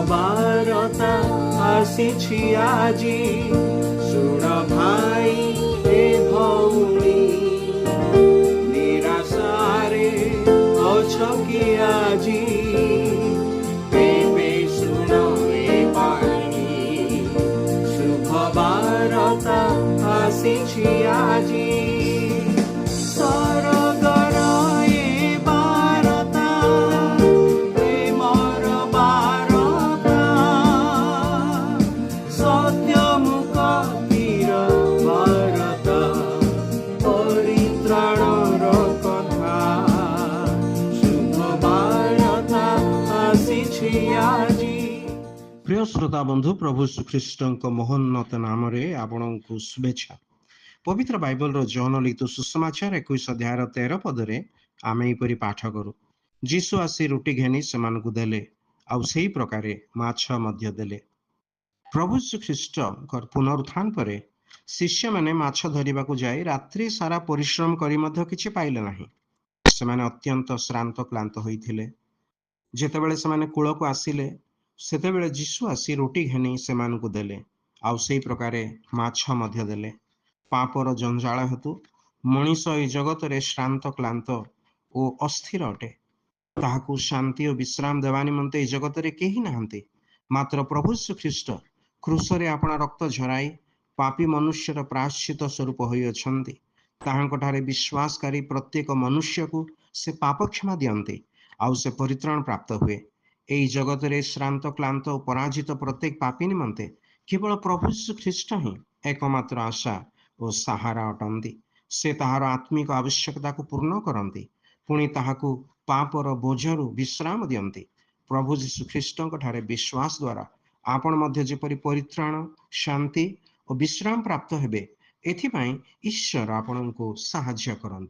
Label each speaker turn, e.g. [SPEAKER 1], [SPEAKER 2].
[SPEAKER 1] ବାରତା ଆସିଛି ଆଜି। ଶୁଣ ଭାଇ ଏ ଭଉଣୀ, ନିରାଶାରେ ଅଛ କି ଆଜି? ଏବେ ଶୁଣ ଏ ବାଣୀ, ଶୁଭ ବାରତା ଆସିଛି ଆଜି। प्रिय श्रोता बंधु, प्रभु श्रीख्रीष्ट मोहन्नत नाम आपको शुभेच्छा। पवित्र बाइबल जौन लिखित सुसमाचार 21 अध्याय 13 पदरे आम यहपरि पाठ करूँ। जीशु आसी रुटी घेनी से देले, आउ सही प्रकारे माछ मध्य देले। प्रभु श्रीख्रीष्ट पुनरुत्थान पर शिष्य मैंने माछ धरिबा को जाई रात्रि सारा परिश्रम करी मध्य किछि पाइले नाही। से माने अत्यंत श्रांत क्लांत होइथिले। जेतेबेले से माने कूल को आसिले, सेतेबेले जीशु आसी रोटी घेनी से देले, आउ सही प्रकारे माछ मध्य देले। पापर जंजाल हेतु मनीष ए जगत रे श्रांत क्लांत ओ अस्थिर अटे। ताहाकु शांति और विश्राम देवा निमंते ए जगत रे केही नाहंती। मात्र प्रभु श्रीख्रीष्ट क्रूसरे आपणा रक्त झराई पापी मनुष्यर प्रायश्चित स्वरूप होई अछंती। ताहांकठारे विश्वासकारी प्रत्येक मनुष्य को से पाप क्षमा दियंती, आउ से परित्राण प्राप्त हुए। एई जगत रे श्रांत क्लांत और पराजित प्रत्येक पापी निमंते केवल प्रभु श्रीख्रीष्ट ही एकमात्र आशा और सहारा अटंती। से ताहार आत्मिक आवश्यकता को पूर्ण करती, पुणी ताहाकु पापर बोझरु विश्राम दियंती। प्रभु श्रीख्रीष्ट ठारे विश्वास द्वारा आपण मध्य जेपरि परित्राण, शांति और विश्राम प्राप्त हेबे, एथिपाई ईश्वर आपणको साहाय्य करंतु।